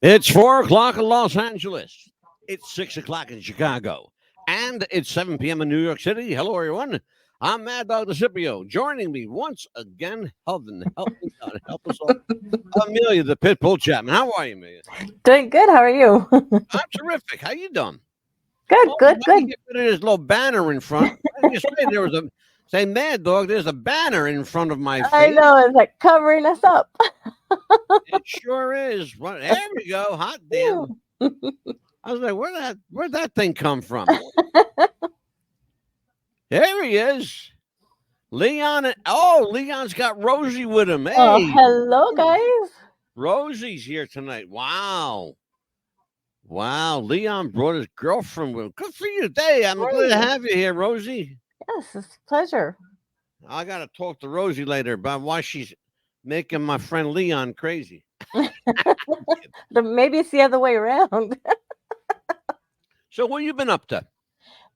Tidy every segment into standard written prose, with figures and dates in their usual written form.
It's 4 o'clock in Los Angeles. It's 6 o'clock in Chicago. And it's 7 p.m. in New York City. Hello, everyone. I'm Mad Dog DeCipio. Joining me once again, heaven help me, God help us all, Amelia the Pitbull Chapman. How are you, Amelia? Doing good. How are you? I'm terrific. How you doing? Good, Oh, good, why do you good. get rid of this little banner in front? Why did you say there was a, say, Mad Dog, there's a banner in front of my I face? know it's like covering us up. It sure is. Well, there we go. Hot damn. I was like, where'd that thing come from? There he is. Leon. Leon's got Rosie with him. Oh, Hey, hello, guys. Rosie's here tonight. Wow. Wow. Leon brought his girlfriend with him. Good for you today. I'm glad to have you here, Rosie. Yes, it's a pleasure. I got to talk to Rosie later about why she's making my friend Leon crazy. Maybe it's the other way around. So, what you been up to?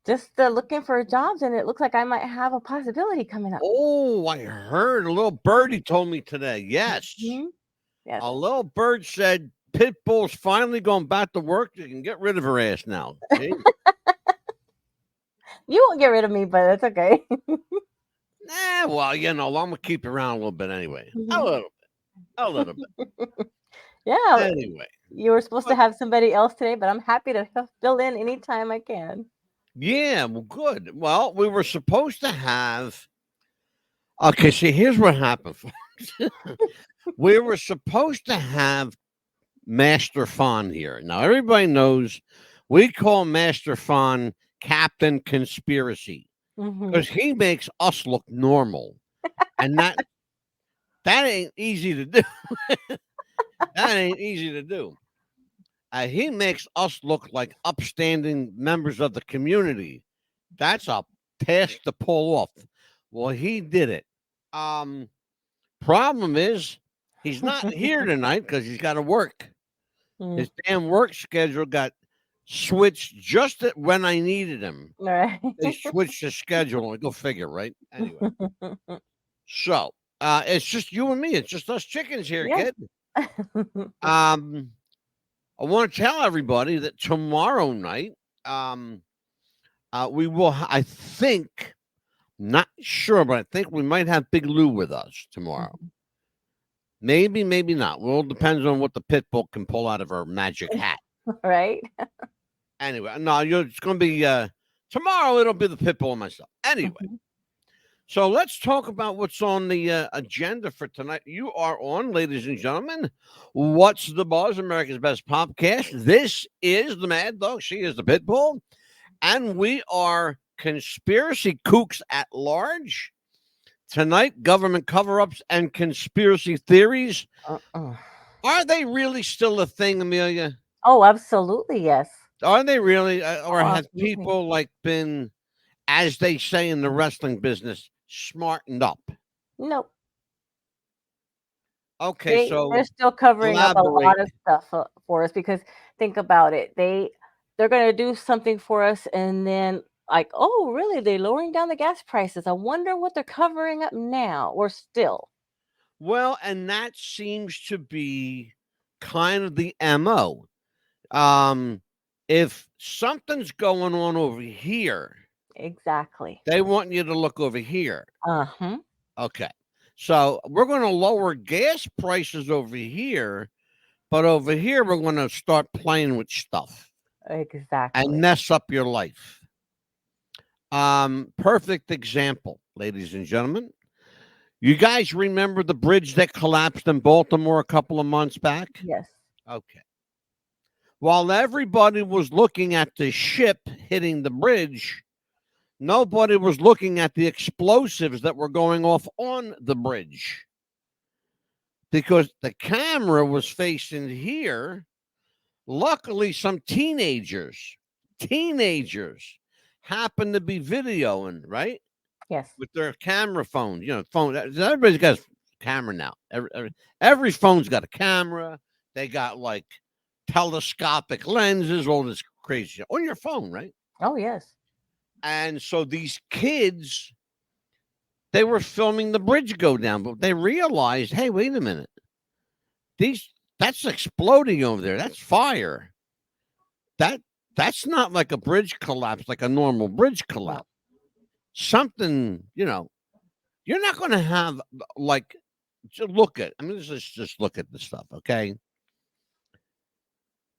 Just looking for jobs, and it looks like I might have a possibility coming up. Oh, I heard a little birdie told me today. Yes. Mhm. Yes. A little bird said Pitbull's finally going back to work. You can get rid of her ass now. Okay? You won't get rid of me, but it's okay. Well, I'm going to keep you around a little bit anyway. A Mhm. little bit. A little bit. Yeah, Anyway. you were supposed to have somebody else today, but I'm happy to fill in anytime I can. Yeah, well, good. Well, we were supposed to have. Okay, see, here's what happened, folks. We were supposed to have Master Fawn here. Now, everybody knows we call Master Fawn Captain Conspiracy Hmm. because he makes us look normal. And that ain't easy to do. That ain't easy to do. He makes us look like upstanding members of the community. That's a task to pull off. Well, he did it. Problem is, he's not here tonight because he's got to work. His damn work schedule got switched just when I needed him. Right. They switched the schedule. Go figure, right? Anyway, so it's just you and me. It's just us chickens here, Yes. kid. I want to tell everybody that tomorrow night, we will. I think, not sure, but I think we might have Big Lou with us tomorrow. Maybe, maybe not. Well, it depends on what the pit bull can pull out of her magic hat. Right. Anyway, no, it's going to be tomorrow. It'll be the pit bull and myself. Anyway, so let's talk about what's on the agenda for tonight. You are on, ladies and gentlemen. What's the Buzz? America's Best Podcast. This is the Mad Dog. She is the pit bull, and we are conspiracy kooks at large. Tonight, government cover-ups and conspiracy theories. Are they really still a thing, Amelia? Oh, absolutely, yes. Are they really? Or Oh, have absolutely. people like been, as they say in the wrestling business, smartened up? Nope. Okay, so They're still covering up a elaborate. lot of stuff for us because think about it. They're going to do something for us and then like, oh, really? They're lowering down the gas prices. I wonder what they're covering up now or still. Well, and that seems to be kind of the MO. If something's going on over here, Exactly. they want you to look over here. Uh-huh. Okay. So we're going to lower gas prices over here, but over here we're going to start playing with stuff and Exactly. mess up your life. Perfect example, ladies and gentlemen. You guys remember the bridge that collapsed in Baltimore a couple of months back? Yes. Okay. While everybody was looking at the ship hitting the bridge, nobody was looking at the explosives that were going off on the bridge because the camera was facing here. Luckily, some teenagers happened to be videoing, right? Yes. With their camera phones, phone. Everybody's got a camera now. Every phone's got a camera. They got like telescopic lenses, all this crazy shit on your phone, right? Oh, yes. And so these kids, they were filming the bridge go down, but they realized, hey, wait a minute. That's exploding over there. That's fire. That's not like a bridge collapse, like a normal bridge collapse. Something, you're not going to have like. Look at. I mean, just look at the stuff, okay?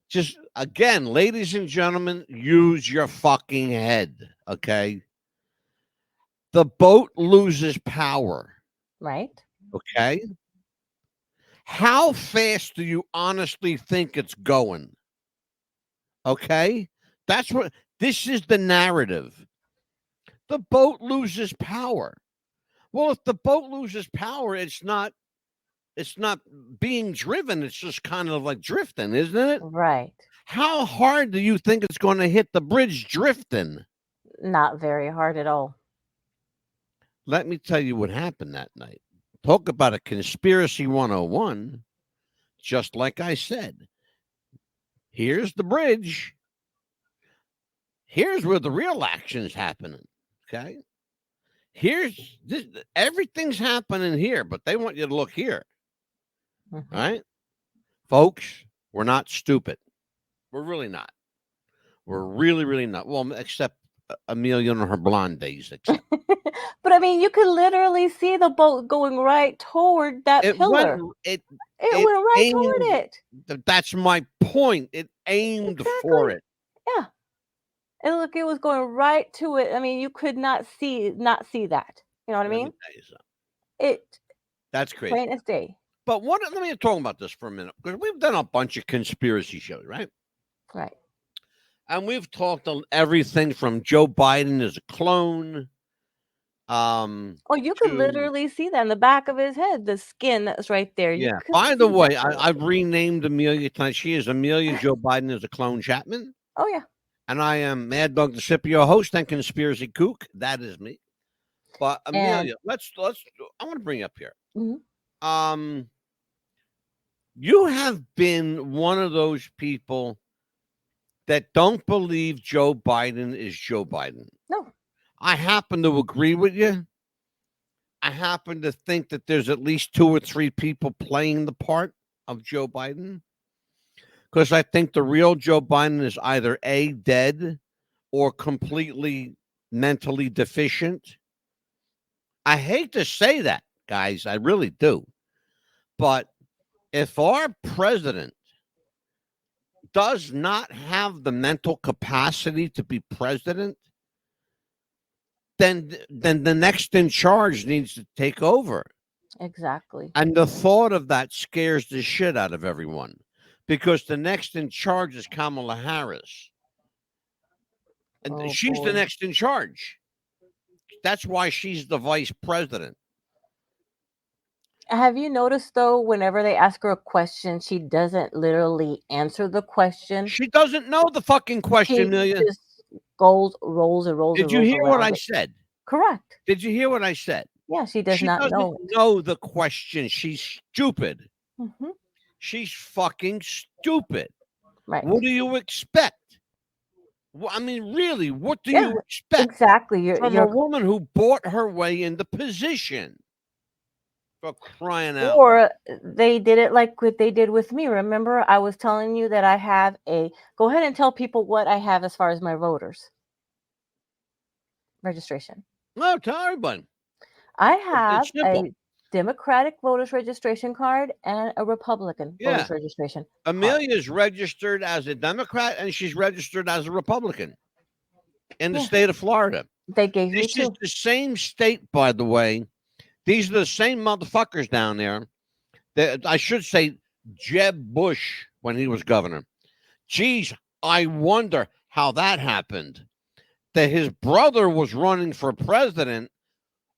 Just again, ladies and gentlemen, use your fucking head, okay? The boat loses power, Right. okay? How fast do you honestly think it's going? Okay? That's what this is the narrative. The boat loses power. Well, if the boat loses power, it's not being driven, it's just kind of like drifting, isn't it? Right. How hard do you think it's going to hit the bridge drifting? Not very hard at all. Let me tell you what happened that night. Talk about a conspiracy 101. Just like I said, here's the bridge. Here's where the real action's happening. Okay. Here's this, everything's happening here, but they want you to look here. Mhm. Right? Folks, we're not stupid. We're really not. We're really, really not. Well, except Amelia on her blonde days, except. But I mean, you could literally see the boat going right toward that It went pillar. it It it went right aimed. toward it. That's my point. It aimed for Exactly. it. Yeah. And look, it was going right to it. I mean, you could not see that. You know what I Let me mean? tell you something. It That's crazy. plain as day. But let me talk about this for a minute, because we've done a bunch of conspiracy shows, right? Right. And we've talked on everything from Joe Biden is a clone. Oh, you could To literally see that in the back of his head, the skin that's right there. You yeah. could By the see way, that clearly. I've renamed Amelia tonight. She is Amelia. Joe Biden is a clone Chapman. Oh yeah. And I am Mad Dog DeCipio, host and conspiracy kook. That is me. But And Amelia, let's I want to bring you up here. mhm. You have been one of those people that don't believe Joe Biden is Joe Biden. No. I happen to agree with you. I happen to think that there's at least 2 or 3 people playing the part of Joe Biden, because I think the real Joe Biden is either A, dead, or completely mentally deficient. I hate to say that, guys. I really do. But if our president does not have the mental capacity to be president, then the next in charge needs to take over. Exactly. And the thought of that scares the shit out of everyone, because the next in charge is Kamala Harris. And Oh she's the boy. next in charge. That's why she's the vice president. Have you noticed though, whenever they ask her a question, she doesn't literally answer the question. She doesn't know the fucking question, She Amelia. just rolls and rolls and Did you rolls hear what around I it. said? Correct. Did you hear what I said? Yeah, she does She not doesn't know it. know the question. She's stupid. Mhm. She's fucking stupid. Right. What do you expect? I mean, really, what do Yeah, you expect exactly. from a woman who bought her way into position? For crying out loud. Or they did it like what they did with me. Remember, I was telling you that I have go ahead and tell people what I have as far as my voters registration. No, tell everybody. I have It's simple. a Democratic voters registration card and a Republican Yeah. voters registration card. Amelia is registered as a Democrat, and she's registered as a Republican in the Yeah. state of Florida. They gave me This is two. the same state, by the way. These are the same motherfuckers down there. That I should say Jeb Bush when he was governor. Geez, I wonder how that happened. That his brother was running for president.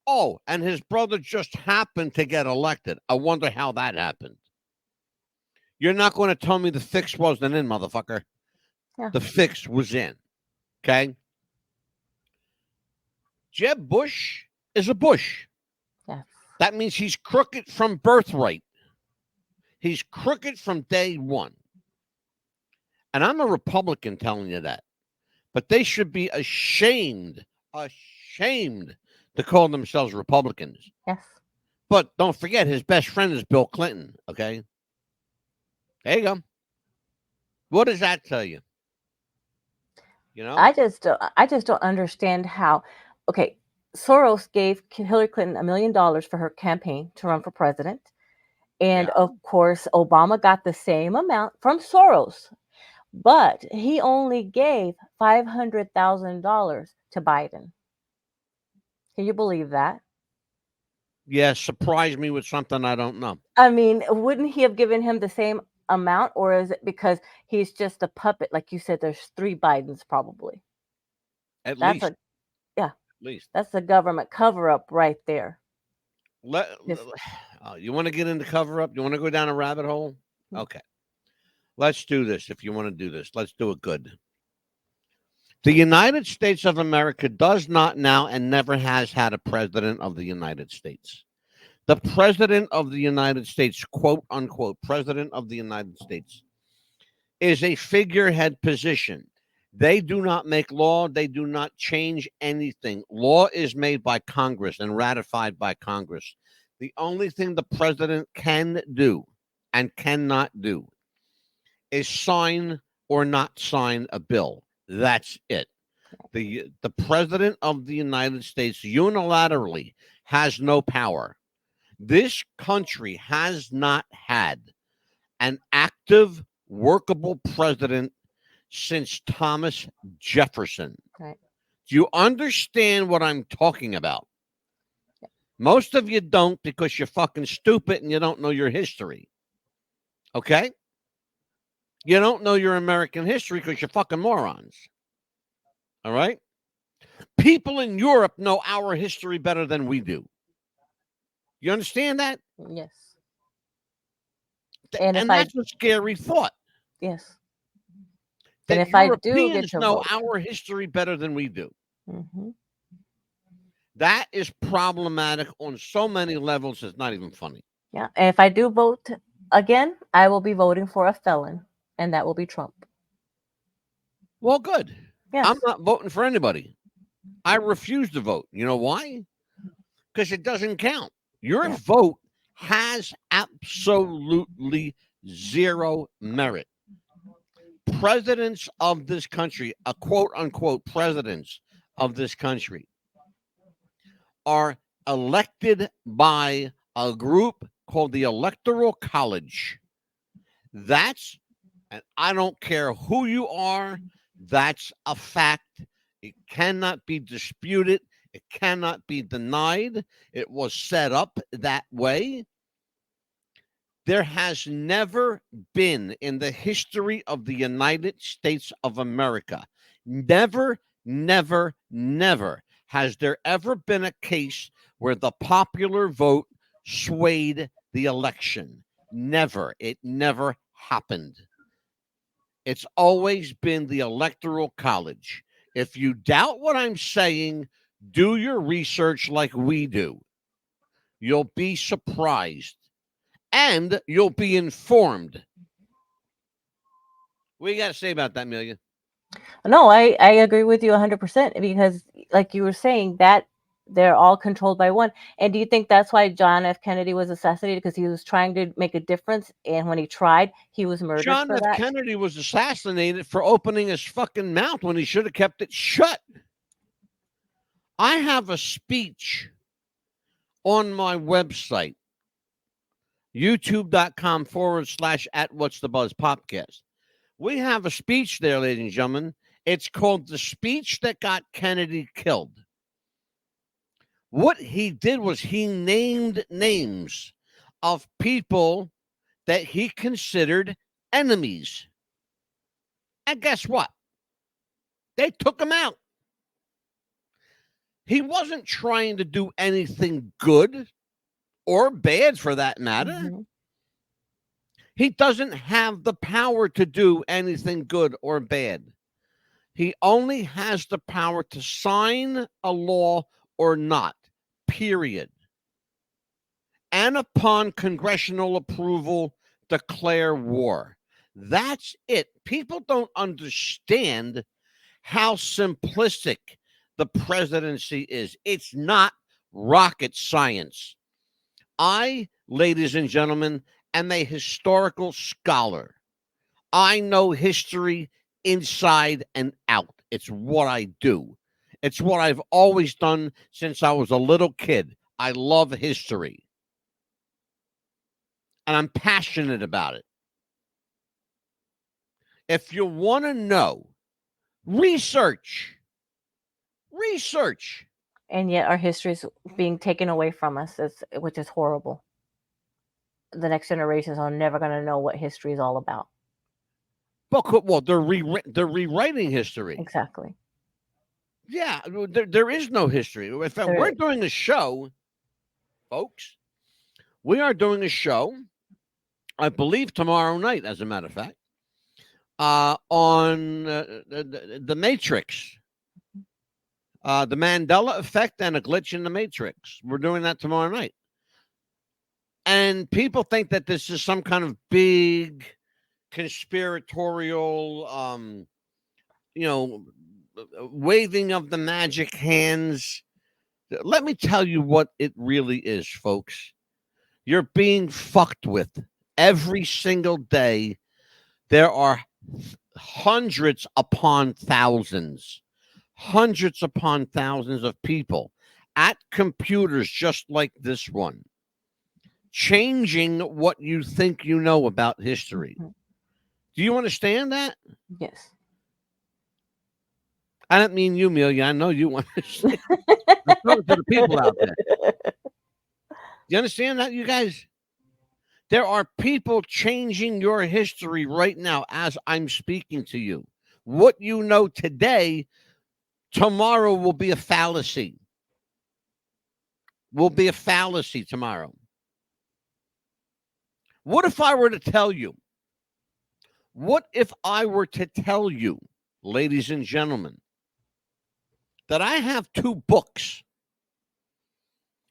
Oh, and his brother just happened to get elected. I wonder how that happened. You're not going to tell me the fix wasn't in, motherfucker. Yeah. The fix was in. Okay? Jeb Bush is a Bush. Yes. That means he's crooked from birthright. He's crooked from day one. And I'm a Republican telling you that. But they should be ashamed to call themselves Republicans. Yes. But don't forget, his best friend is Bill Clinton, okay? There you go. What does that tell you? You know? I just don't understand how. Okay, Soros gave Hillary Clinton $1 million for her campaign to run for president, and Yeah. of course, Obama got the same amount from Soros, but he only gave $500,000 to Biden. Can you believe that? Yeah, surprise me with something I don't know. I mean, wouldn't he have given him the same amount, or is it because he's just a puppet? Like you said, there's 3 Bidens probably. At That's least. a yeah, At least. that's a government cover up right there. Let, Just you want to get into cover up? You want to go down a rabbit hole? Okay. Let's do this. If you want to do this, let's do it good. The United States of America does not now and never has had a president of the United States. The president of the United States, quote unquote, president of the United States, is a figurehead position. They do not make law. They do not change anything. Law is made by Congress and ratified by Congress. The only thing the president can do and cannot do is sign or not sign a bill. That's it. The president of the United States unilaterally has no power. This country has not had an active, workable president since Thomas Jefferson. right. Do you understand what I'm talking about? Most of you don't because you're fucking stupid and you don't know your history. Okay? You don't know your American history because you're fucking morons. All right? People in Europe know our history better than we do. You understand that? Yes. And if And that's a scary thought. yes, and That if I do get Europeans to know vote, our history better than we do. hmm That is problematic on so many levels, it's not even funny. yeah, and if I do vote again, I will be voting for a felon, and that will be Trump. Well, good. Yes. I'm not voting for anybody. I refuse to vote. You know why? Because it doesn't count. Your Yeah. vote has absolutely zero merit. Presidents of this country, a quote unquote presidents of this country, are elected by a group called the Electoral College. That's, and I don't care who you are, that's a fact. It cannot be disputed. It cannot be denied. It was set up that way. There has never been in the history of the United States of America, never, never, never has there ever been a case where the popular vote swayed the election. Never. It never happened. It's always been the Electoral College. If you doubt what I'm saying, do your research like we do. You'll be surprised and you'll be informed. What you got to say about that, Amelia? No, I agree with you 100% because, like you were saying, that they're all controlled by one. And do you think that's why John F. Kennedy was assassinated because he was trying to make a difference, and when he tried, he was murdered John for F. that? Kennedy was assassinated for opening his fucking mouth when he should have kept it shut. I have a speech on my website, youtube.com/at What's the Buzz podcast. We have a speech there, ladies and gentlemen. It's called The Speech That Got Kennedy Killed. What he did was he named names of people that he considered enemies. And guess what? They took him out. He wasn't trying to do anything good or bad for that matter. Mm-hmm. He doesn't have the power to do anything good or bad. He only has the power to sign a law or not, period. And upon congressional approval, declare war. That's it. People don't understand how simplistic the presidency is. It's not rocket science. I, ladies and gentlemen, am a historical scholar. I know history inside and out. It's what I do. It's what I've always done since I was a little kid. I love history. And I'm passionate about it. If you want to know, research. Research. And yet our history is being taken away from us, which is horrible. The next generations are never going to know what history is all about. Well, they're rewriting history. Exactly. Yeah, there is no history. In fact, we're doing a show, folks. We are doing a show, I believe tomorrow night, as a matter of fact, on the Matrix, the Mandela effect and a glitch in the Matrix. We're doing that tomorrow night. And people think that this is some kind of big conspiratorial, waving of the magic hands. Let me tell you what it really is, folks. You're being fucked with every single day. There are hundreds upon thousands of people at computers just like this one, changing what you think you know about history. Do you understand that? Yes. I don't mean you, Amelia. I know you understand. I'm talking to the people out there. You understand that, you guys? There are people changing your history right now as I'm speaking to you. What you know today, tomorrow will be a fallacy. Will be a fallacy tomorrow. What if I were to tell you? What if I were to tell you, ladies and gentlemen, that I have two books?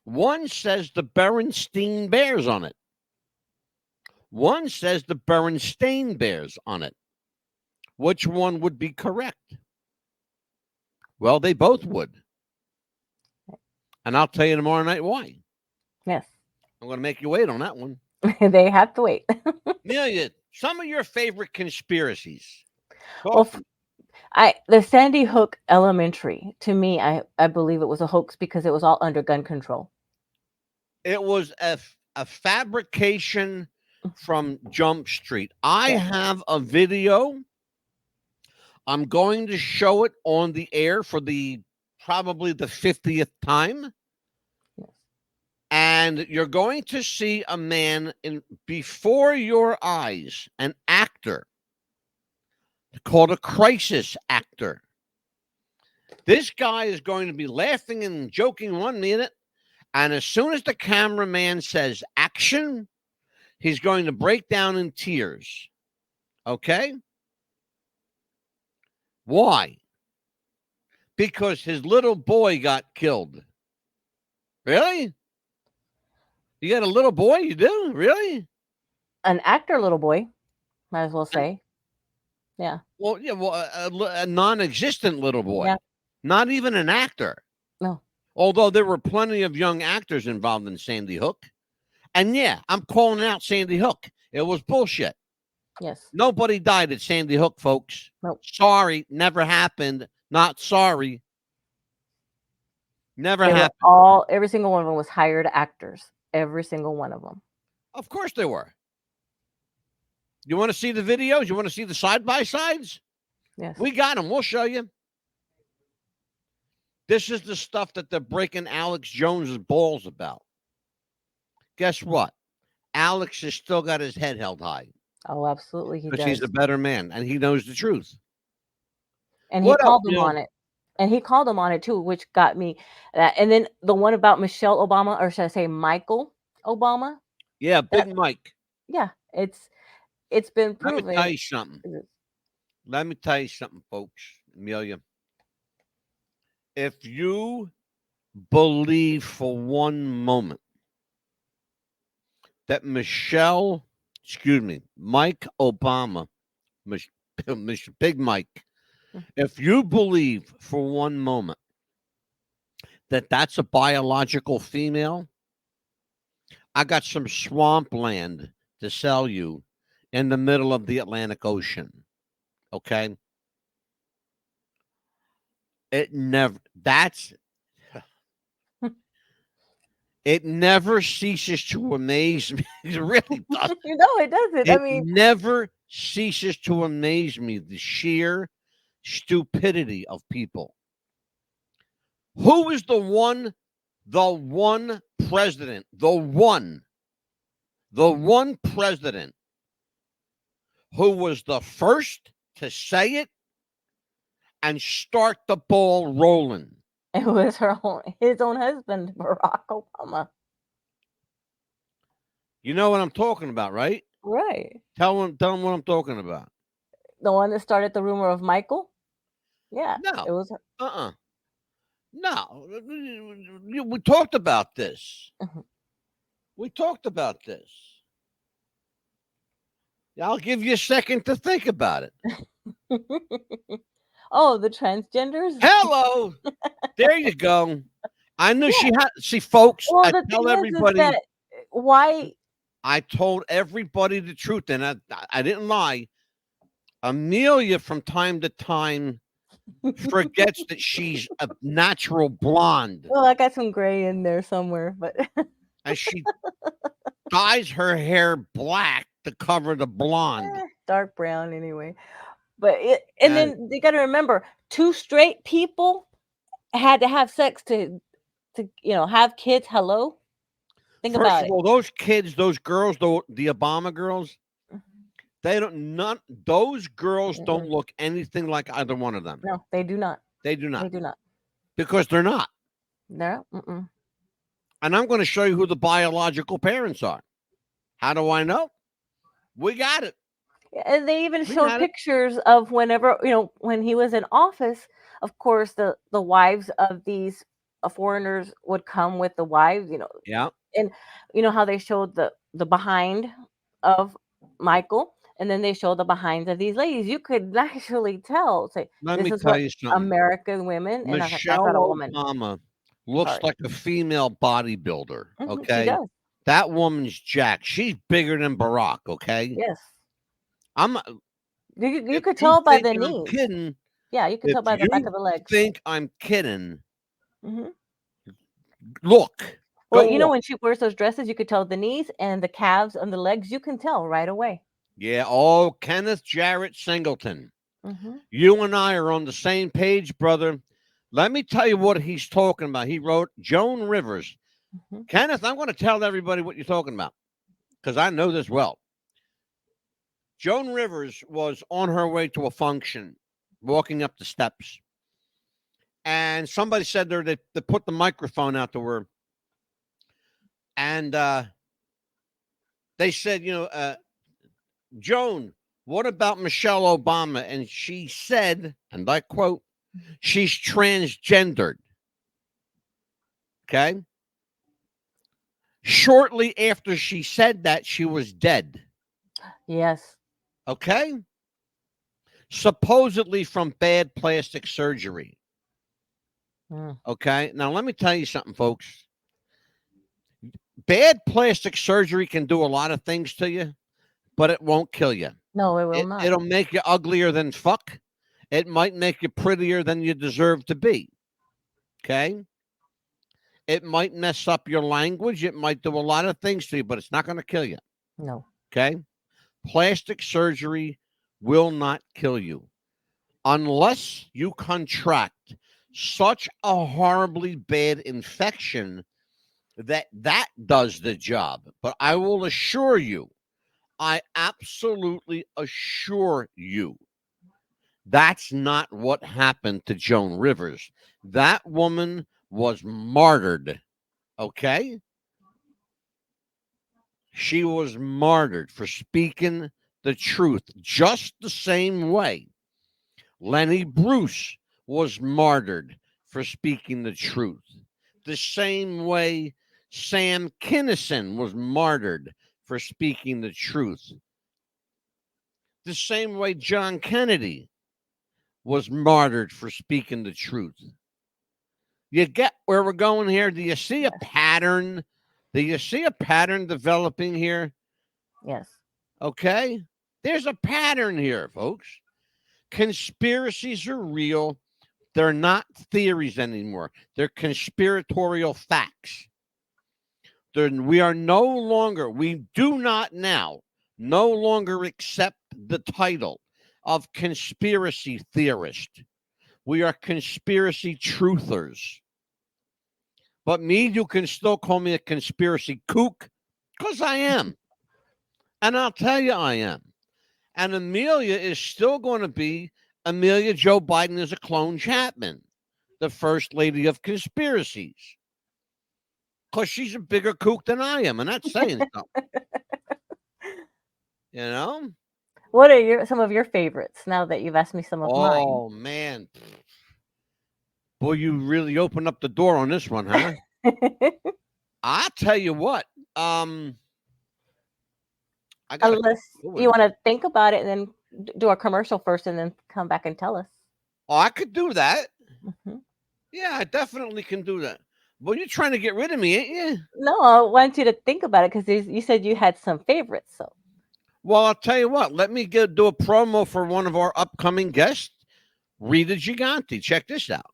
One says the Berenstain Bears on it. One says the Berenstain Bears on it. Which one would be correct? Well, they both would. And I'll tell you tomorrow night why. Yes. I'm going to make you wait on that one. They have to wait. Amelia, some of your favorite conspiracies. Well, the Sandy Hook Elementary, to me, I believe it was a hoax because it was all under gun control. It was a fabrication from Jump Street. I have a video. I'm going to show it on the air for probably the 50th time. Yes. And you're going to see a man before your eyes, an actor called a crisis actor. This guy is going to be laughing and joking 1 minute. And as soon as the cameraman says action, he's going to break down in tears. Okay? Why? Because his little boy got killed. Really? You got a little boy? You do? Really? An actor little boy, might as well say. Yeah. Well, yeah, a non-existent little boy. Yeah. Not even an actor. No. Although there were plenty of young actors involved in Sandy Hook. And yeah, I'm calling out Sandy Hook. It was bullshit. Yes. Nobody died at Sandy Hook, folks. Nope. Sorry, never happened. Not sorry. Never happened. Every single one of them was hired actors. Every single one of them. Of course they were. You want to see the videos? You want to see the side-by-sides? Yes. We got them. We'll show you. This is the stuff that they're breaking Alex Jones's balls about. Guess what? Alex has still got his head held high. Oh, absolutely. He does. Because he's a better man, and he knows the truth. And he called them on it. And he called them on it, too, which got me. And then the one about Michelle Obama, or should I say Michael Obama? Yeah, Big Mike. Yeah, it's been proven. Let me tell you something. Let me tell you something, folks. Amelia. If you believe for one moment that Mike Obama, Big Mike, if you believe for one moment that that's a biological female, I got some swampland to sell you in the middle of the Atlantic Ocean. Okay? It never it never ceases to amaze me. It really does. No, it doesn't. I It mean, never ceases to amaze me, the sheer stupidity of people. Who is the one president, the one president who was the first to say it and start the ball rolling? it was his own husband, Barack Obama. You know what I'm talking about, right? Right. Tell them what I'm talking about. The one that started the rumor of Michael? Yeah, No. it was her. No. We talked about this. Mhm. We talked about this. I'll give you a second to think about it. Oh, the transgenders? Hello. There you go. I knew she Yeah. had. See, folks, Well, I the tell thing is everybody. that why I told everybody the truth, and I didn't lie. Amelia, from time to time, forgets that she's a natural blonde, well, I got some gray in there somewhere, but and she dyes her hair black to cover the blonde. dark brown anyway. But and And then you got to remember, two straight people had to have sex to have kids. Hello, think first about of it. all, those kids, those girls, the Obama girls, they don't. None. Those girls don't Mm-mm. look anything like either one of them. No, they do not. They do They not, do not. because they're not. No. Mm-mm. And I'm going to show you who the biological parents are. How do I know? We got it. And they even We showed got it. pictures of whenever when he was in office. Of course, the wives of these foreigners would come with the wives. Yeah. And how they showed the behind of Michael, and then they showed the behinds of these ladies. You could actually tell. Say, Let this me is tell what you something. American women, and I was like, that's not a Michelle woman. Obama looks Sorry. like a female bodybuilder. She Okay. does. That woman's jacked. She's bigger than Barack. Okay. Yes. I'm. You If could you tell by think the I'm knees. kidding, Yeah, you could if tell by the back you of the legs. think I'm kidding, Hmm. look. Well, Go look. when she wears those dresses, you could tell the knees and the calves and the legs. You can tell right away. Yeah. Oh, Kenneth Jarrett Singleton. Hmm. You and I are on the same page, brother. Let me tell you what he's talking about. He wrote Joan Rivers. Hmm. Kenneth, I'm going to tell everybody what you're talking about, because I know this well. Joan Rivers was on her way to a function, walking up the steps, and somebody said there they put the microphone out to her, and they said, Joan, what about Michelle Obama? And she said, and I quote, she's transgendered. Okay. Shortly after she said that, she was dead. Yes. Okay. Supposedly from bad plastic surgery. Mm. Okay. Now, let me tell you something, folks. Bad plastic surgery can do a lot of things to you, but it won't kill you. No, it will not. It'll make you uglier than fuck. It might make you prettier than you deserve to be. Okay. It might mess up your language. It might do a lot of things to you, but it's not going to kill you. No. Okay. Plastic surgery will not kill you unless you contract such a horribly bad infection that does the job. But I will assure you, I absolutely assure you, that's not what happened to Joan Rivers. That woman was martyred. Okay. She was martyred for speaking the truth, just the same way Lenny Bruce was martyred for speaking the truth, the same way Sam Kinison was martyred for speaking the truth, the same way John Kennedy was martyred for speaking the truth. You get where we're going here? Do you see a pattern? Do you see a pattern developing here? Yes. Okay. There's a pattern here, folks. Conspiracies are real. They're not theories anymore. They're conspiratorial facts. We are no longer, we do not now, no longer accept the title of conspiracy theorist. We are conspiracy truthers. But me, you can still call me a conspiracy kook, because I am. And I'll tell you I am. And Amelia is still going to be Amelia Joe Biden is a clone Chapman, the first lady of conspiracies. Because she's a bigger kook than I am, and that's saying something. You know? What are some of your favorites now that you've asked me some of mine? Oh, man. Boy, you really opened up the door on this one, huh? I'll tell you what. Unless you want to think about it and then do a commercial first and then come back and tell us. Oh, I could do that. Mm-hmm. Yeah, I definitely can do that. Well, you're trying to get rid of me, ain't you? No, I want you to think about it because you said you had some favorites. So, well, I'll tell you what. Let me do a promo for one of our upcoming guests, Rita Giganti. Check this out.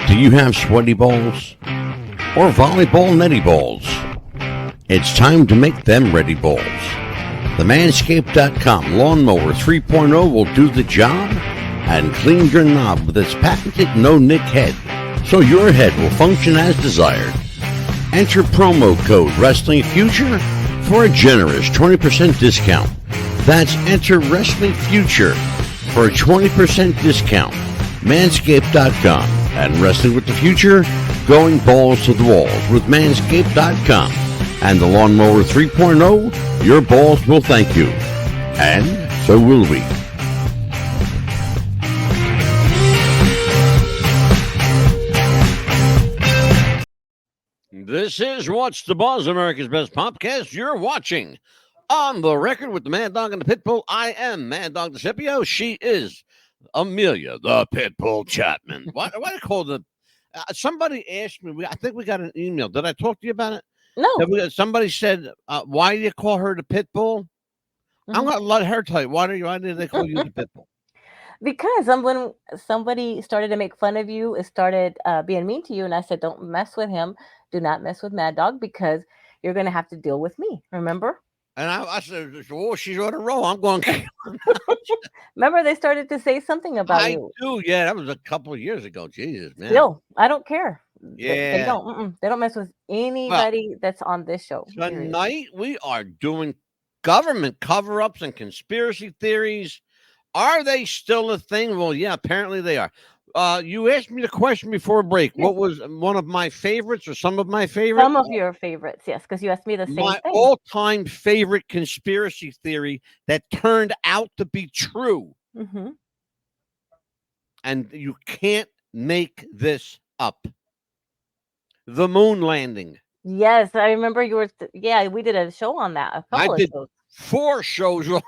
Do you have sweaty balls or volleyball netty balls? It's time to make them ready balls. The Manscaped.com Lawnmower 3.0 will do the job and clean your knob with its patented no-nick head, so your head will function as desired. Enter promo code Wrestling Future for a generous 20% discount. That's enter Wrestling Future for a 20% discount. Manscaped.com. And Wrestling with the Future, going balls to the walls with Manscaped.com. And the Lawnmower 3.0, your balls will thank you. And so will we. This is What's the Buzz, America's Best Podcast. You're watching On the Record with the Mad Dog and the Pitbull. I am Mad Dog DeCipio. She is Amelia, the Pitbull Chapman. Why do I call the? Somebody asked me. I think we got an email. Did I talk to you about it? No. Somebody said, "Why do you call her the Pitbull?" Mm-hmm. I'm gonna let her tell you. Why did they call you the Pitbull? Because when somebody started to make fun of you, it started being mean to you, and I said, "Don't mess with him. Do not mess with Mad Dog because you're going to have to deal with me." Remember? And I said, "Oh, she's on a roll. I'm going." Remember, they started to say something about you. I do. Yeah, that was a couple of years ago. Jesus, man. Still, I don't care. Yeah, they don't. They don't mess with anybody that's on this show. Tonight we are doing government cover-ups and conspiracy theories. Are they still a thing? Well, yeah, apparently they are. You asked me the question before break. Yes. What was one of my favorites or some of my favorites? Some of your favorites, yes, because you asked me the same thing. My all-time favorite conspiracy theory that turned out to be true. Mm-hmm. And you can't make this up. The moon landing. Yes, I remember you were. We did a show on that. I did 4 shows on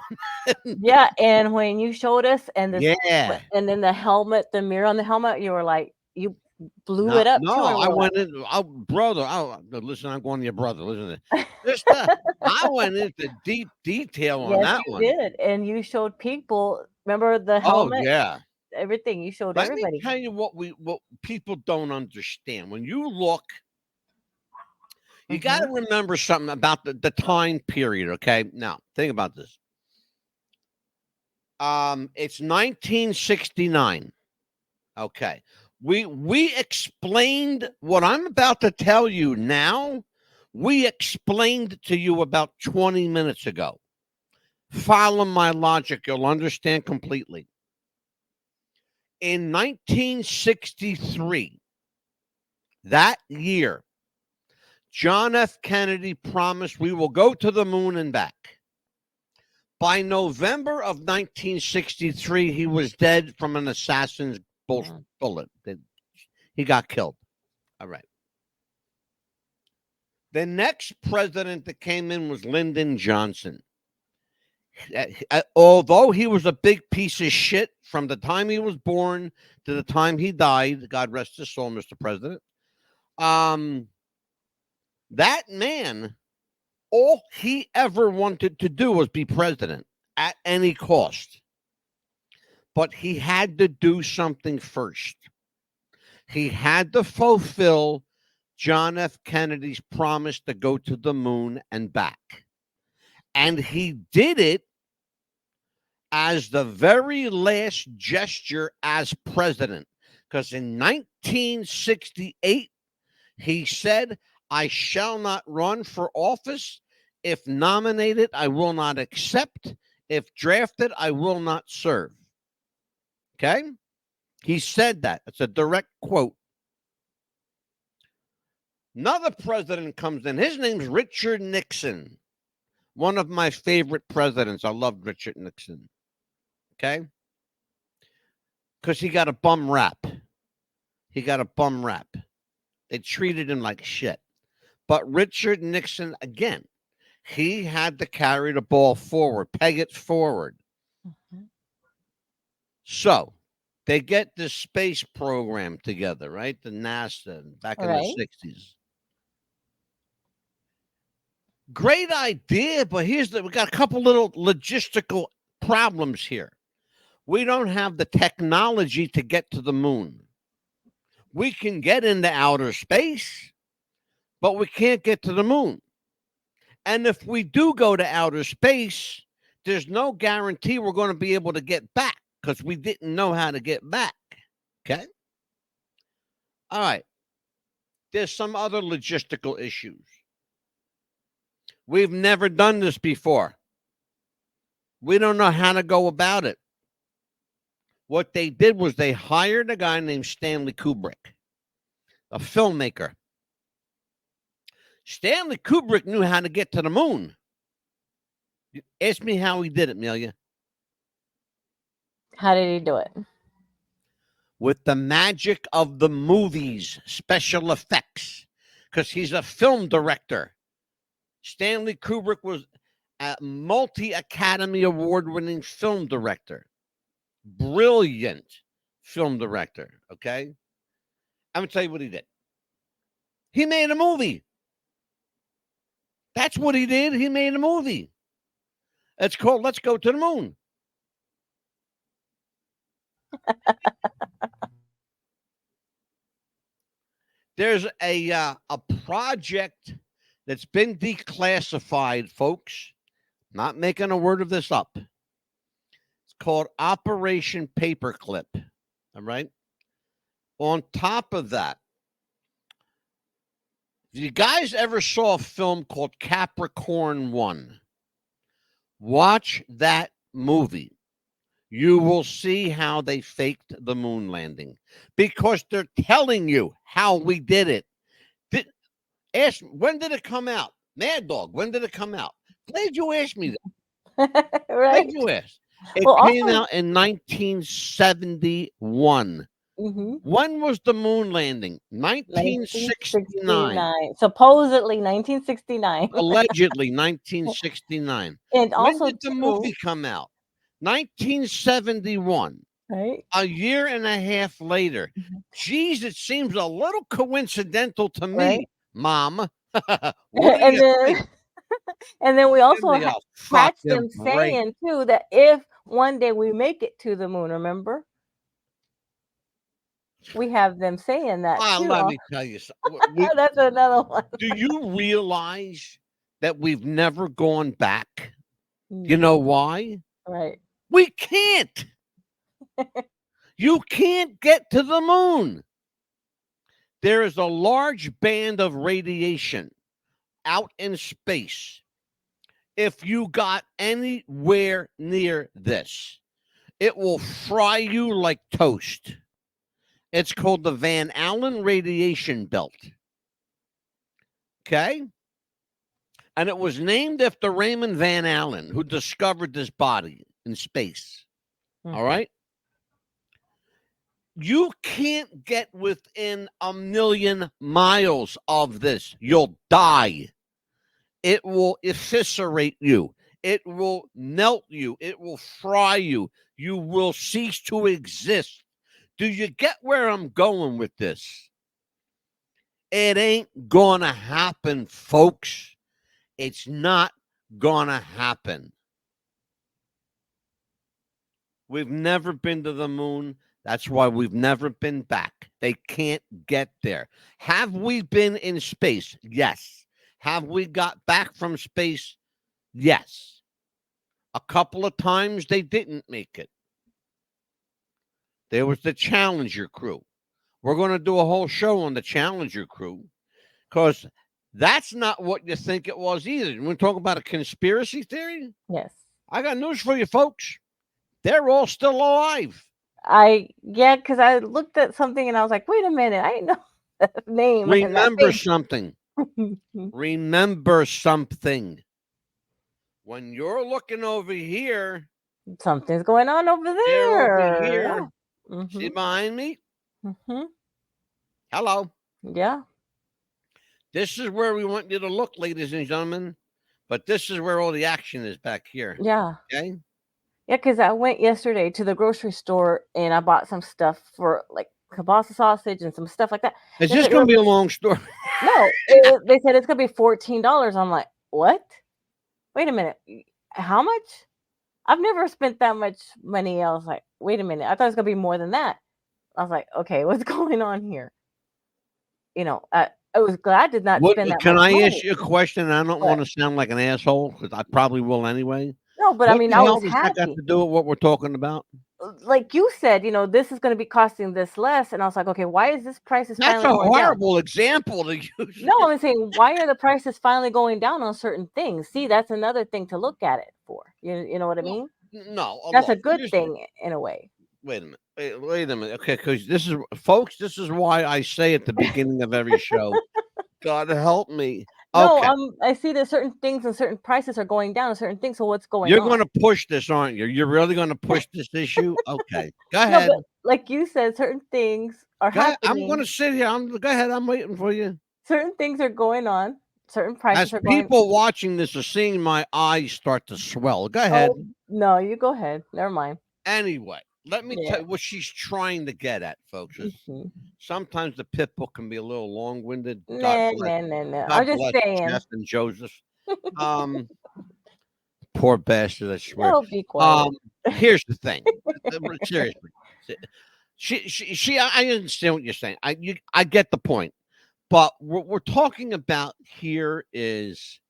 that. Yeah, and when you showed us, and and then the helmet, the mirror on the helmet, you were like, you blew it up. No, I went in. Listen, I'm going to your brother. Listen to this. I went into deep detail on that one. Yes, you did, and you showed people. Remember the helmet? Oh yeah. Everything you showed everybody. Let me tell you what people don't understand. When you look, you got to remember something about the time period. Okay, now think about this. It's 1969. Okay, we explained what I'm about to tell you now. We explained to you about 20 minutes ago. Follow my logic; you'll understand completely. In 1963, that year, John F. Kennedy promised we will go to the moon and back. By November of 1963, he was dead from an assassin's Mm. bullet. He got killed. All right. The next president that came in was Lyndon Johnson. Although he was a big piece of shit from the time he was born to the time he died, God rest his soul, Mr. President. That man, all he ever wanted to do was be president at any cost. But he had to do something first. He had to fulfill John F. Kennedy's promise to go to the moon and back. And he did it as the very last gesture as president. Because in 1968, he said, I shall not run for office. If nominated, I will not accept. If drafted, I will not serve. Okay? He said that. It's a direct quote. Another president comes in. His name's Richard Nixon. One of my favorite presidents. I loved Richard Nixon. Okay? Because he got a bum rap. He got a bum rap. They treated him like shit. But Richard Nixon, again, he had to carry the ball forward, peg it forward. Mhm. So they get this space program together, right? The NASA back in the Right. 60s. Great idea, but we got a couple little logistical problems here. We don't have the technology to get to the moon. We can get into outer space, but we can't get to the moon. And if we do go to outer space, there's no guarantee we're going to be able to get back because we didn't know how to get back. Okay? All right. There's some other logistical issues. We've never done this before. We don't know how to go about it. What they did was they hired a guy named Stanley Kubrick, a filmmaker. Stanley Kubrick knew how to get to the moon. Ask me how he did it, Amelia. How did he do it? With the magic of the movies, special effects, because he's a film director. Stanley Kubrick was a multi-Academy Award-winning film director. Brilliant film director, okay? I'm going to tell you what he did. He made a movie. That's what he did. He made a movie. It's called Let's Go to the Moon. There's a project that's been declassified, folks. Not making a word of this up. It's called Operation Paperclip. All right. On top of that, if you guys ever saw a film called Capricorn 1, watch that movie. You will see how they faked the moon landing because they're telling you how we did it. Ask when did it come out? Mad Dog, when did it come out? Glad you asked me that. Right. Glad you asked. It Well, came also, out in 1971. mhm, When was the moon landing? 1969. 1969. Supposedly 1969. Allegedly 1969. And When also did the movie too, come out? 1971. right? A year and a half later. Mhm. Geez, it seems a little coincidental to Right? me, Mom. What do And you think? then and then we Give also me a catch fucking them break. saying too that if one day we make it to the moon, remember? We have them saying that too. Let me tell you something. That's another one. Do you realize that we've never gone back? You Mm, know why? right. We can't. You can't get to the moon. There is a large band of radiation out in space. If you got anywhere near this, it will fry you like toast. It's called the Van Allen radiation belt. Okay? And it was named after Raymond Van Allen, who discovered this body in space. All Mhm. right? You can't get within 1,000,000 miles of this. You'll die. It will eviscerate you. It will melt you. It will fry you. You will cease to exist. Do you get where I'm going with this? It ain't gonna happen, folks. It's not gonna happen. We've never been to the moon. That's why we've never been back. They can't get there. Have we been in space? Yes. Have we got back from space? Yes. A couple of times they didn't make it. There was the Challenger crew. We're going to do a whole show on the Challenger crew because that's not what you think it was either. We're talking about a conspiracy theory. Yes. I got news for you, folks. They're all still alive. Because I looked at something and I was like, wait a minute, I know that name. and that Remember face. something. Remember something. When you're looking over here, Something's going on over they're over there. here. Yeah. See behind me? hmm Hello. Yeah. This is where we want you to look, ladies and gentlemen. But this is where all the action is back here. Yeah. Okay? Yeah, because I went yesterday to the grocery store and I bought some stuff for like kielbasa sausage and some stuff like that. Is They this said going to be a long story? No, they said it's gonna be $14. I'm like, what? Wait a minute, how much? I've never spent that much money. I was like, wait a minute, I thought it was gonna be more than that. I was like, okay, what's going on here? I was glad I did not spend that Can much I money. ask you a question? I don't But- want to sound like an asshole because I probably will anyway. No, but What I mean, the I hell was does that got happy. to do with what we're talking about? Like you said, this is going to be costing this less, and I was like, okay, why is this prices That's finally a going down? horrible example to use. No, I'm saying, why are the prices finally going down on certain things? See, that's another thing to look at it for. You know what I Well, mean? No, That's a look, good thing in a way. Wait a minute. Wait a minute. Okay, because folks, this is why I say at the beginning of every show, God help me. No, Okay. I see that certain things and certain prices are going down and certain things. So what's going You're on? going to push this, aren't you? You're really going to push this issue? Okay. Go No, ahead. but like you said, certain things are Go ahead. happening. I'm going to sit here. Go ahead. I'm waiting for you. Certain things are going on. Certain As prices are going. people watching this are seeing my eyes start to swell. Go ahead. Oh no, you go ahead. Never mind. Anyway, let me Yeah. tell you what she's trying to get at, folks. Is Mhm. sometimes the pit bull can be a little long-winded. Nah, God bless. nah, nah, nah. God I'm just bless saying. Jeff and Joseph. Poor bastard, I swear. Oh, be quiet. Here's the thing. Seriously. I understand what you're saying. I get the point. But what we're talking about here is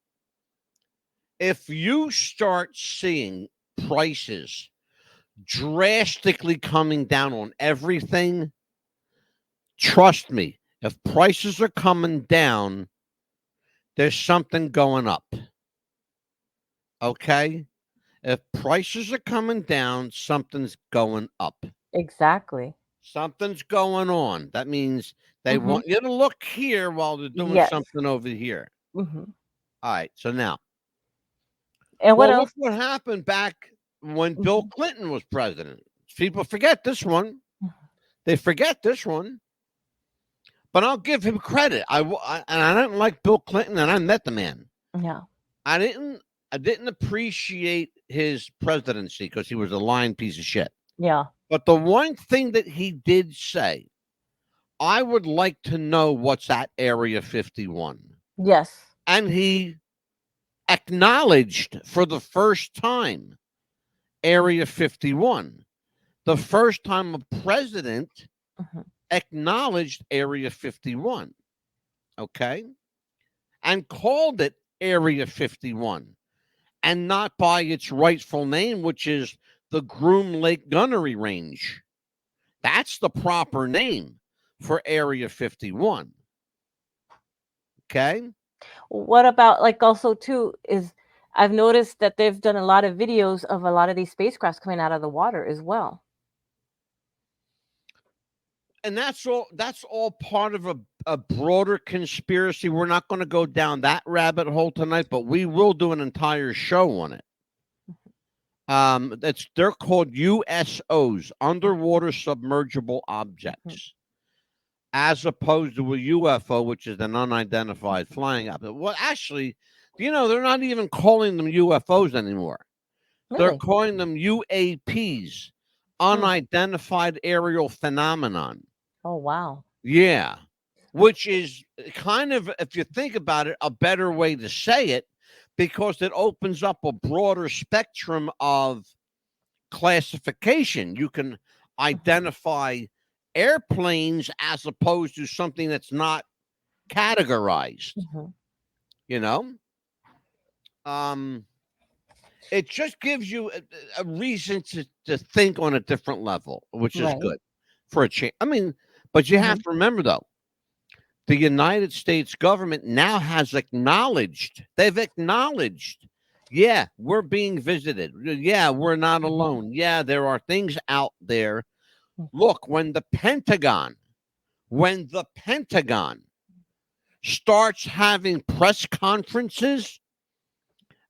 if you start seeing prices drastically coming down on everything, trust me, if prices are coming down, there's something going up. Okay? If prices are coming down, something's going up. Exactly. Something's going on. That means they Mhm. want you to look here while they're doing Yes. something over here. Mhm. All right. So now, And what well, else? look what happened back when Bill Clinton was president. People forget this one. They forget this one. But I'll give him credit. And I didn't like Bill Clinton, and I met the man. Yeah. I didn't appreciate his presidency because he was a lying piece of shit. Yeah. But the one thing that he did say, I would like to know what's at Area 51. Yes. And he acknowledged for the first time Area 51. The first time a president acknowledged Area 51. Okay? And called it Area 51. And not by its rightful name, which is the Groom Lake Gunnery Range. That's the proper name for Area 51. Okay? What about also too is I've noticed that they've done a lot of videos of a lot of these spacecrafts coming out of the water as well. And that's all part of a broader conspiracy. We're not going to go down that rabbit hole tonight, but we will do an entire show on it. They're called USOs, underwater submergible objects, as opposed to a UFO, which is an unidentified flying object. Well, actually, they're not even calling them UFOs anymore. They're Really? calling them UAPs, Hmm. unidentified aerial phenomenon. Oh, wow. Yeah, which is kind of, if you think about it, a better way to say it, because it opens up a broader spectrum of classification. You can identify airplanes as opposed to something that's not categorized, Hmm. you know? Um, it just gives you a reason to think on a different level, which is Right. good for a change. I mean, but you have Hmm. to remember, though, the United States government now has they've acknowledged, yeah, we're being visited. Yeah, we're not alone. Yeah, there are things out there. Look, when the Pentagon starts having press conferences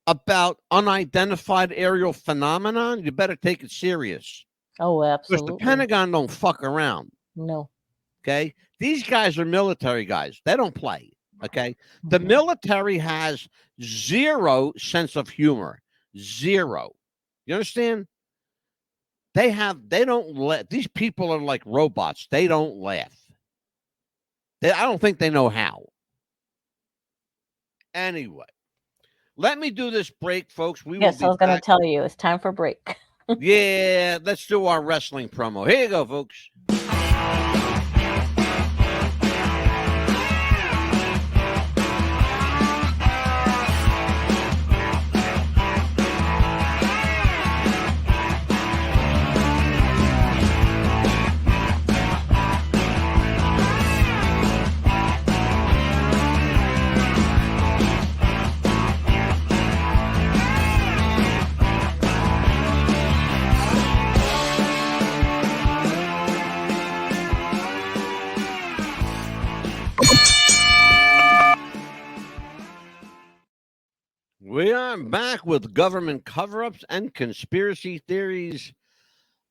about unidentified aerial phenomenon, you better take it serious. Oh, Because the absolutely. Pentagon don't fuck around. No. Okay. These guys are military guys. They don't play. Okay. The Mhm. military has zero sense of humor. Zero. You understand? They don't let, these people are like robots. They don't laugh. I don't think they know how. Anyway, let me do this break, folks. We will Yes, I be was going to back. tell you it's time for break. Yeah, let's do our wrestling promo. Here you go, folks. We are back with government cover ups and conspiracy theories.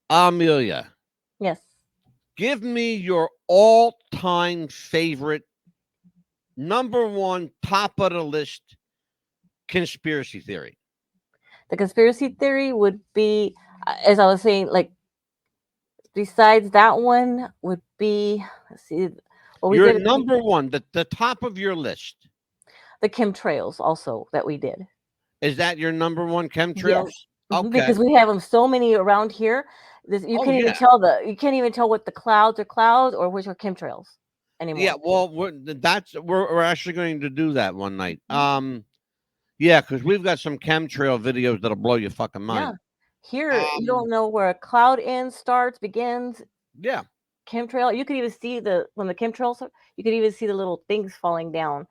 Amelia, Yes. give me your all time favorite, number one, top of the list conspiracy theory. The conspiracy theory would be, as I was saying, like, besides that one would be, let's see, well, we Your did number one, the top of your list. the chemtrails also that we did. Is that your number one, chemtrails? Yes. Okay. Because we have them so many around here. You Oh, can't even yeah. tell you can't even tell what the clouds are clouds or which are chemtrails Yeah. anymore. Well, we're actually going to do that one night. Mhm. Yeah, because we've got some chemtrail videos that'll blow your fucking Yeah. mind. Here, you Um, don't know where a cloud ends, starts, begins. yeah. Chemtrail. You could even see when the chemtrails. You could even see the little things falling down,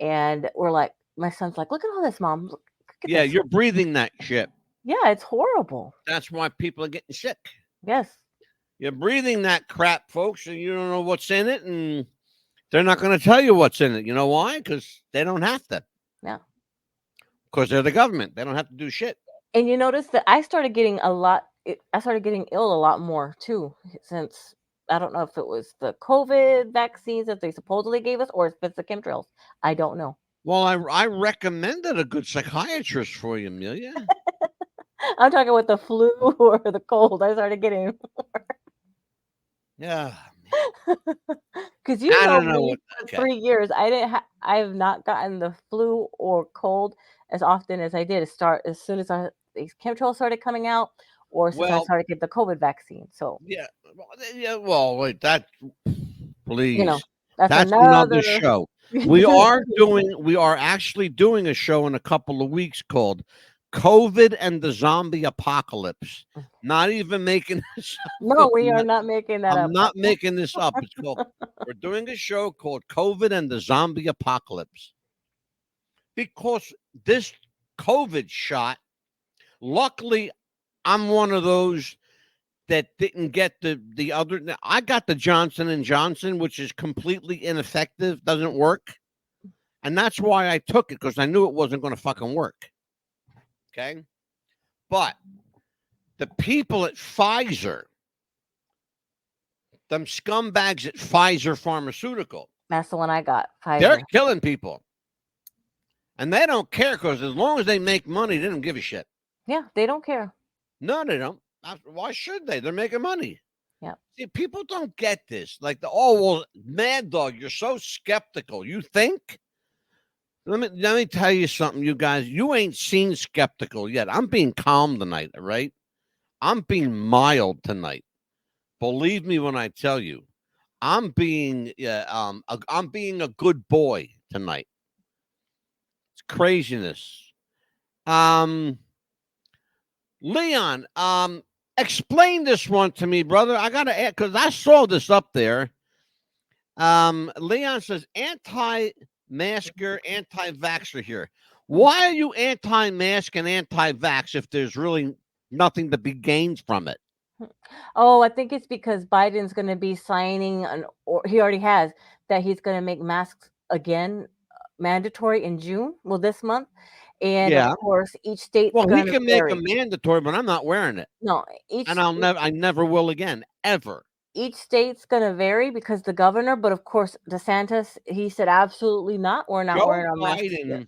and we're like, my son's like, look at all this, mom. Look at Yeah, this. you're breathing that shit. Yeah, it's horrible. That's why people are getting sick. Yes. You're breathing that crap, folks, and you don't know what's in it, and they're not going to tell you what's in it. You know why? Because they don't have to. Yeah. Because they're the government. They don't have to do shit. And you notice that I started getting I started getting ill a lot more too, since I don't know if it was the COVID vaccines that they supposedly gave us or if it's the chemtrails. I don't know. Well, I recommended a good psychiatrist for you, Amelia. I'm talking with the flu or the cold. I started getting Yeah. because I you know don't know me what. for Okay. 3 years. I have not gotten the flu or cold as often as I did. As soon as these chemtrails started coming out, or since I Well, started getting the COVID vaccine. So yeah. Yeah. Well, wait. That. you know Please. that's That's another another. show. We are actually doing a show in a couple of weeks called COVID and the Zombie Apocalypse. Not even making this up, No, folks. we are not making that I'm up. not making this up. We're doing a show called COVID and the Zombie Apocalypse. Because this COVID shot, luckily, I'm one of those that didn't get the other. I got the Johnson and Johnson, which is completely ineffective, doesn't work, and that's why I took it, because I knew it wasn't going to fucking work. Okay, but The people at Pfizer, them scumbags at Pfizer Pharmaceutical, That's the one I got. they're Pfizer. killing people. And they don't care because as long as they make money, they don't give a shit. Yeah, they don't care. No, they don't. Why should they? They're making money. Yeah. See, people don't get this. Like well, Mad Dog, you're so skeptical. You think? Let me tell you something, you guys. You ain't seen skeptical yet. I'm being calm tonight, all right? I'm being mild tonight. Believe me when I tell you, I'm being a good boy tonight. It's craziness. Leon, explain this one to me, brother. I gotta add because I saw this up there. Leon says anti-masker, anti-vaxxer here. Why are you anti-mask and anti-vax if there's really nothing to be gained from it? Oh, I think it's because Biden's going to be signing or he already has, that he's going to make masks again mandatory in June, this month. And Yeah. of course, each state's Well, he going to can make vary. a mandatory, but I'm not wearing it. No, And I never will again, ever. each state's going to vary because the governor, but of course, DeSantis, he said absolutely not. We're not wearing our masks yet.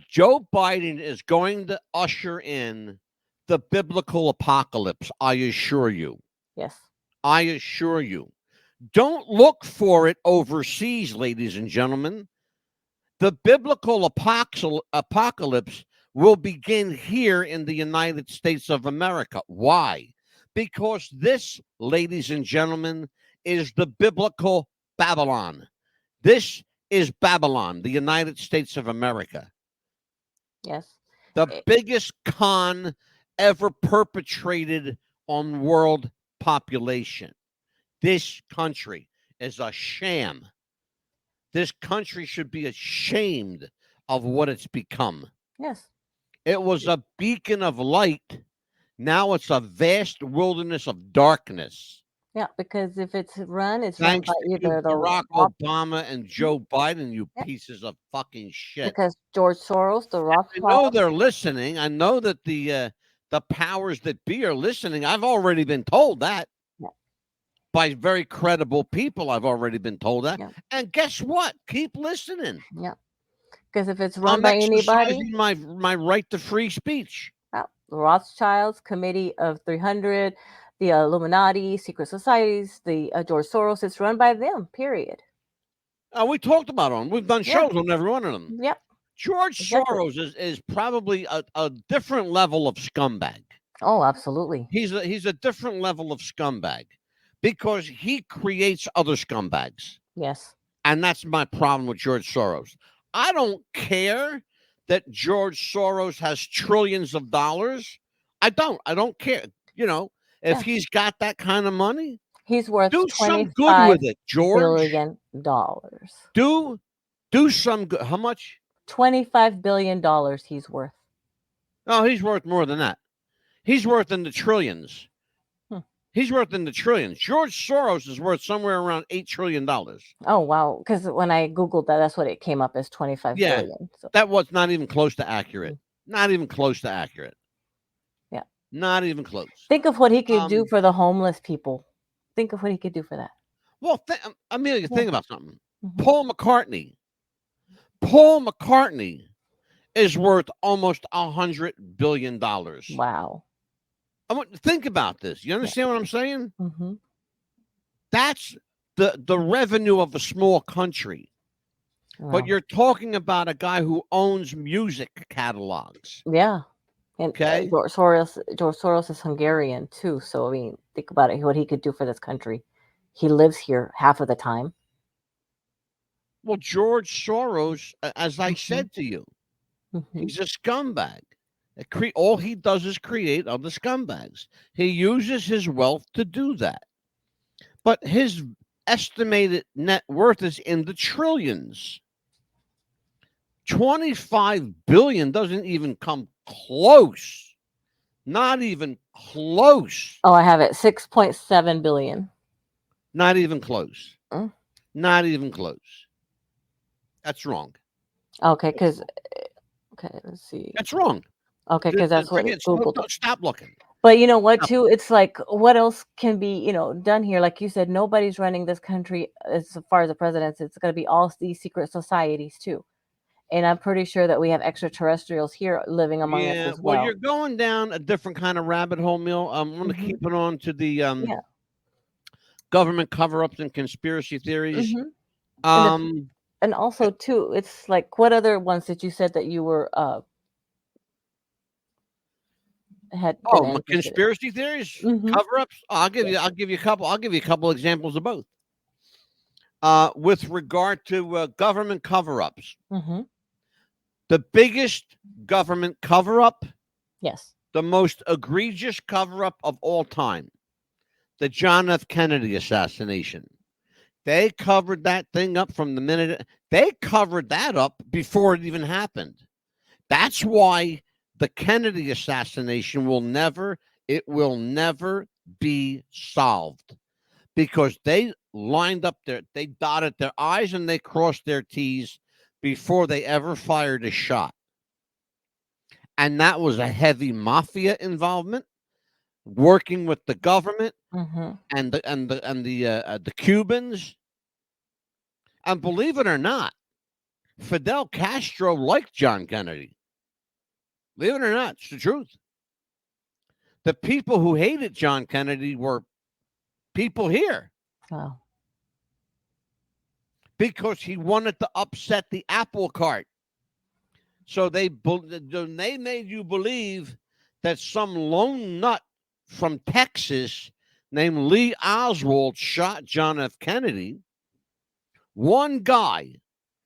Joe Biden is going to usher in the biblical apocalypse, I assure you. Yes. I assure you. Don't look for it overseas, ladies and gentlemen. The biblical apocalypse will begin here in the United States of America. Why? Because this, ladies and gentlemen, is the biblical Babylon. This is Babylon, the United States of America. Yes. The biggest con ever perpetrated on world population. This country is a sham. This country should be ashamed of what it's become. Yes. It was a beacon of light. Now it's a vast wilderness of darkness. Yeah, because if it's run, it's Thanks run by to you, either Barack Obama and Joe Biden, you pieces of fucking shit. Because George Soros, the Rothschild. I know they're listening. I know that the powers that be are listening. I've already been told that. Yeah. By very credible people. I've already been told that. Yeah. And guess what? Keep listening. Yeah. Because if it's run I'm by anybody, my right to free speech. the Rothschilds, Committee of 300, the Illuminati, secret societies, the George Soros, it's run by them, period. We talked about them. We've done shows on every one of them. Yep. George Soros is probably a different level of scumbag. Oh, absolutely. He's a different level of scumbag because he creates other scumbags. Yes. And that's my problem with George Soros. I don't care that George Soros has trillions of dollars. I don't care. You know, if he's got that kind of money, he's worth do some good with it, George. $25 billion. Do some good. How much? $25 billion he's worth. Oh, he's worth more than that. He's worth in the trillions. He's worth in the trillions. George Soros is worth somewhere around $8 trillion. Oh, wow. Because when I Googled that, that's what it came up as 25 billion. So. That was not even close to accurate. Not even close to accurate. Yeah. Not even close. Think of what he could do for the homeless people. Think of what he could do for that. Well, Amelia, think about something. Paul McCartney is worth almost $100 billion. Wow. Think about this. You understand what I'm saying? That's the revenue of a small country. Wow. But you're talking about a guy who owns music catalogs. Yeah. And George Soros is Hungarian too. So, I mean, think about it, what he could do for this country. He lives here half of the time. Well, George Soros, as I said to you, he's a scumbag. All he does is create other scumbags. He uses his wealth to do that. But his estimated net worth is in the trillions. 25 billion doesn't even come close. Not even close. Oh, I have it. 6.7 billion. Not even close. Not even close. That's wrong. Okay, let's see. That's wrong. Okay, because that's what it Forget. Googled. Don't stop looking. But you know what, Stop too? looking. It's like, what else can be, done here? Like you said, nobody's running this country as far as the presidents. It's going to be all these secret societies, too. And I'm pretty sure that we have extraterrestrials here living among us Yeah. as Well, well. you're going down a different kind of rabbit hole, Mill. I'm going to Hmm. keep it on to the Yeah. government cover-ups and conspiracy theories. Hmm. And the Um. and also too, it's like, what other ones that you said that you were had been Oh, my interested conspiracy theories, in? Hmm. cover-ups. Yes. I'll give you a couple. I'll give you a couple examples of both. With regard to government cover-ups, Hmm. the biggest government cover-up, Yes. the most egregious cover-up of all time, the John F. Kennedy assassination. They covered that thing up from the minute they covered that up before it even happened. That's why the Kennedy assassination will never be solved, because they dotted their I's and they crossed their T's before they ever fired a shot. And that was a heavy mafia involvement, working with the government Hmm. and the Cubans. And believe it or not, Fidel Castro liked John Kennedy. Believe it or not, it's the truth. The people who hated John Kennedy were people here, Wow. because he wanted to upset the apple cart. So they made you believe that some lone nut from Texas named Lee Oswald shot John F. Kennedy. One guy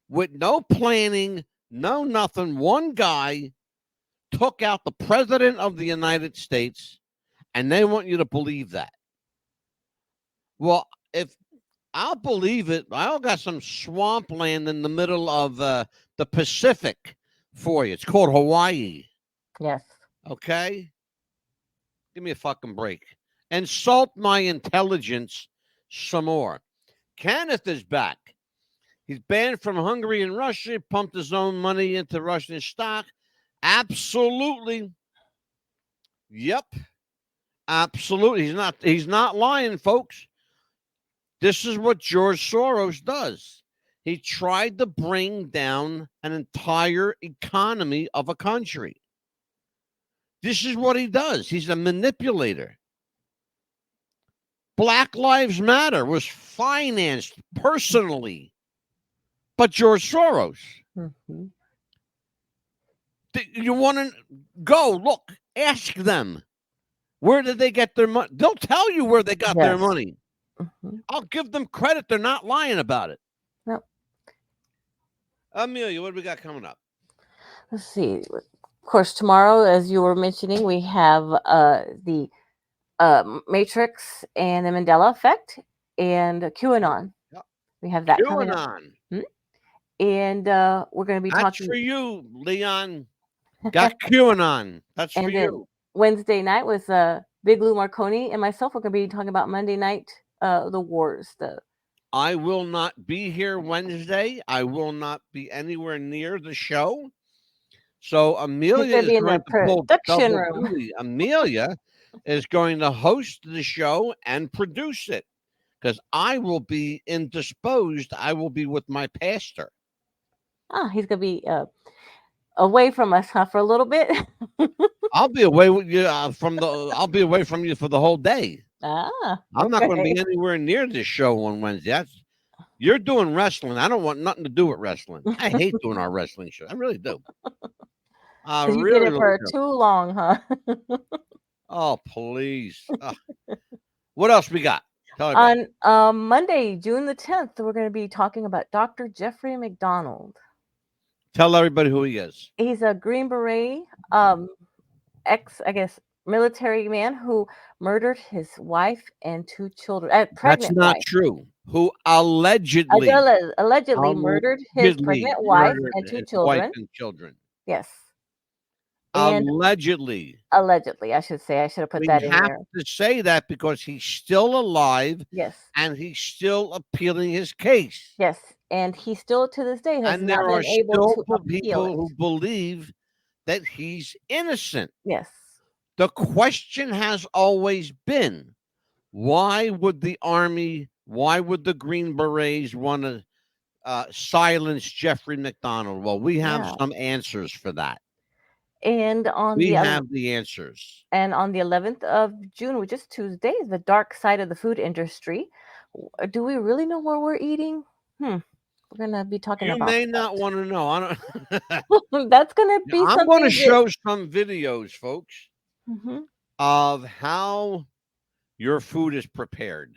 with no planning, no nothing. One guy took out the president of the United States, and they want you to believe that. Well, if I'll believe it, I got some swampland in the middle of the Pacific for you. It's called Hawaii. Yes. Okay, give me a fucking break. Insult my intelligence some more. Kenneth is back. He's banned from Hungary and Russia. Pumped his own money into Russian stock. Absolutely. Yep. Absolutely. He's not lying, folks. This is what George Soros does. He tried to bring down an entire economy of a country. This is what he does. He's a manipulator. Black Lives Matter was financed personally by George Soros. Hmm. You want to go look, ask them, where did they get their money? They'll tell you where they got their Yes. money. Hmm. I'll give them credit. They're not lying about it. Yep. Amelia, what do we got coming up? Let's see. Of course, tomorrow, as you were mentioning, we have the Matrix and the Mandela Effect and QAnon. Yep. We have that coming up. QAnon. And we're going to be That's talking. for you, Leon. Got QAnon. That's for And then you. Wednesday night with Big Lou Marconi and myself, we're going to be talking about Monday night, the wars. I will not be here Wednesday. I will not be anywhere near the show. So He's Amelia going to is be in going the to pull production double room. duty. Amelia is going to host the show and produce it, because I will be indisposed. I will be with my pastor. He's going to be away from us, for a little bit. I'll be away with you I'll be away from you for the whole day. I'm not going to Okay. be anywhere near this show on Wednesday. You're doing wrestling. I don't want nothing to do with wrestling. I hate doing our wrestling show. I really do. I Because you did really, it really for do. too long, huh? Oh, please. What else we got? Tell everybody. On Monday, June the 10th, we're going to be talking about Dr. Jeffrey McDonald. Tell everybody who he is. He's a Green Beret, I guess, military man who murdered his wife and two children, That's pregnant not wife. true. Who allegedly Allegedly murdered his pregnant wife murdered and two his wife children. and children. Yes. And Allegedly. allegedly, I should say. I should have put We that in have there. to say that because he's still alive Yes. and he's still appealing his case. Yes. And he still to this day has And not there are been able still to appeal people it. who believe that he's innocent. Yes. The question has always been, why would the Army, why would the Green Berets want to silence Jeffrey McDonald? Well, we have Yeah. some answers for that. And on We the have the answers. And on the 11th of June, which is Tuesday, is the dark side of the food industry. Do we really know where we're eating? We're gonna be talking You about may not want to know. I don't. that. That's gonna be I'm going to something show some videos, folks, hmm of how your food is prepared.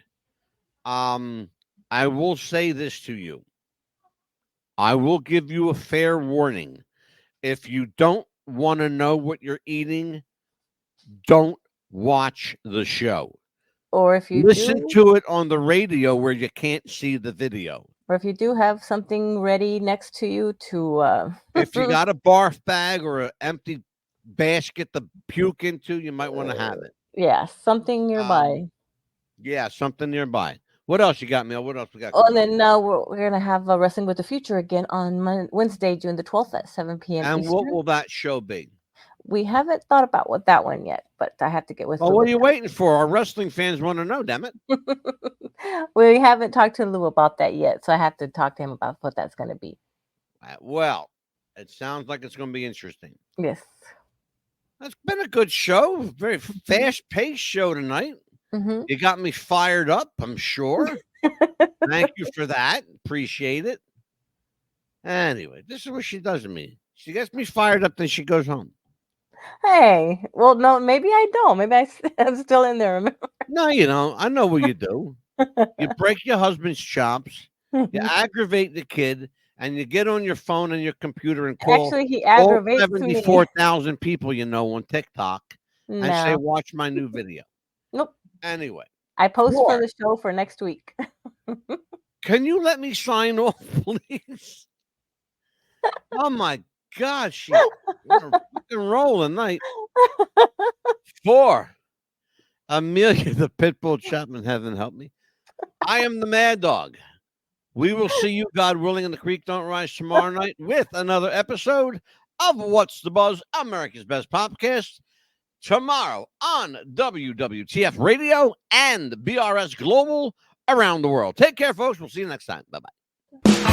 I will say this to you. I will give you a fair warning. If you don't want to know what you're eating, don't watch the show. Or if you Listen do, to it on the radio where you can't see the video. or if you do have something ready next to you to, If you got a barf bag or an empty basket to puke into, you might want to have it. yeah, something nearby. Yeah, something nearby. What else you got, Mel? What else we got? Oh, and then we're gonna have Wrestling with the Future again on Wednesday, June the 12th at 7 p.m. And Eastern. what will that show be? We haven't thought about what that one yet, but I have to get with. Well, what are you waiting for? Our wrestling fans want to know, damn it. We haven't talked to Lou about that yet, so I have to talk to him about what that's going to be. Well, it sounds like it's going to be interesting. Yes. That's been a good show. Very fast-paced show tonight. Mm-hmm. You got me fired up, I'm sure. Thank you for that. Appreciate it. Anyway, this is what she does to me. She gets me fired up, then she goes home. Hey, well, no, maybe I don't. Maybe I'm still in there. Remember? No, you don't. I know what you do. You break your husband's chops. You aggravate the kid, and you get on your phone and your computer and call Actually, he all aggravates me. 74,000 people you know on TikTok and say, No. watch my new video. Nope. Anyway. I post for the show for next week. Can you let me sign off, please? Oh, my God. She's on a fucking roll tonight. 4. Amelia, the Pitbull Chapman, heaven help me. I am the Mad Dog. We will see you, God willing, in the creek don't rise tomorrow night with another episode of What's the Buzz, America's Best Podcast, tomorrow on WWTF Radio and BRS Global around the world. Take care, folks. We'll see you next time. Bye-bye.